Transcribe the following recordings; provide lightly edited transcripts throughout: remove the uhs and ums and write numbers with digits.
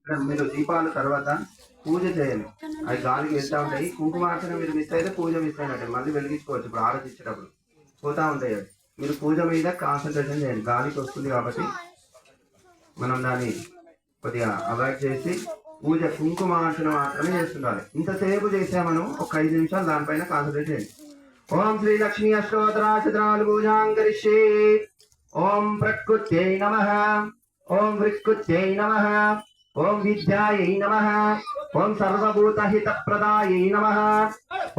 ఇక్కడ మీరు దీపాల తర్వాత పూజ చేయాలి. అవి గాలికి వెళ్తా ఉంటాయి. కుంకుమార్చన మీరు మిస్ అయితే పూజ మిస్ అయినట్టే. మళ్ళీ వెలిగించుకోవచ్చు. ఇప్పుడు ఆరతి ఇచ్చేటప్పుడు పోతా ఉంటాయి అవి. మీరు పూజ మీద కాన్సన్ట్రేషన్ చేయండి. గాలికి వస్తుంది కాబట్టి మనం దాన్ని కొద్దిగా అవాయిడ్ చేసి పూజ కుంకుమార్చన మాత్రమే చేస్తుండాలి. ఇంతసేపు చేసా మనం ఒక 5 నిమిషాలు దానిపైన కాన్సన్ట్రేట్ చేయండి. ఓం శ్రీ లక్ష్మీ అష్టోత్తరాశతనాలు పూజాంకరిష్యే. ఓం ప్రకృత్యై నమః. ఓం వృత్కృత్యై నమః. ఓం విద్యాయై నమః. ఓం సర్వభూతహితప్రదాయై నమః.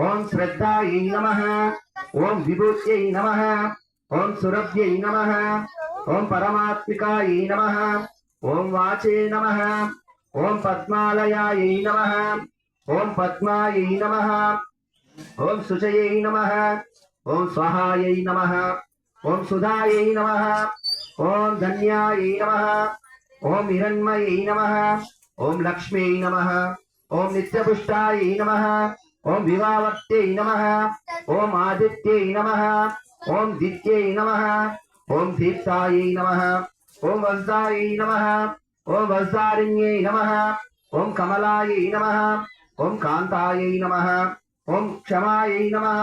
ఓం శ్రద్ధాయై నమః. ఓం విభూత్యై నమః. ఓం సురభ్యై నమః. ఓం పరమాత్మికాయై నమః. ఓం వాచే నమః. ఓం పద్మాలయాయై నమః. ఓం పద్మాయై నమః. ఓం శుచయై నమః. ఓం స్వహాయై నమః. ఓం సుధాయై నమః. ఓం ధన్యాయై నమః. ఓం హిరణ్మయై నమః. ఓం లక్ష్మ్యై నమః. ఓం నిత్యపుష్టాయై నమః. ఓం వివావర్త్యై నమః. ఓం ఆదిత్యై నమః. ఓం దిత్యై నమః. ఓం దీప్తాయై నమః. ఓం వజ్రాయై నమః. ఓం వజ్రారణ్యై నమః. ఓం కమలాయై నమః. ఓం కాంతాయై నమః. ఓం క్షమాయై నమః.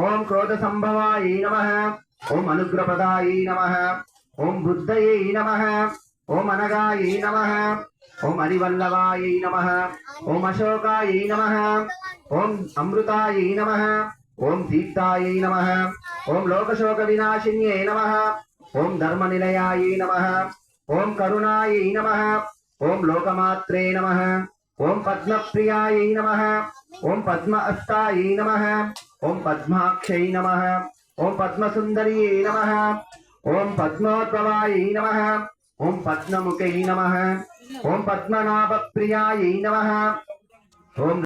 ఓం క్రోధ సంభవాయై నమః. ఓం అనుగ్రహప్రదాయై నమః. ఓం బుద్ధయై నమః. ఓం అనగాయై నమః. ఓం హరివల్లభాయై నమః. ఓం అశోకాయై నమః. ఓం అమృతాయై నమః. ఓం దీప్తాయై నమః. ఓం లోకశోక వినాశిన్యై నమః. ఓం ధర్మనిలయాయై నమః. ఓం కరుణాయై నమః. ఓం లోకమాత్రే నమః. ఓం పద్మప్రియాయై నమః. ఓం పద్మ అస్తాయై నమః. ఓం పద్మాక్షై నమః. ఓం పద్మసుందర్యై నమః. ఓం పద్మోద్భవాయై నమః. ఓం పద్మముఖై నమః. ఓం పద్మనాభప్రియాయై నమః. ఓం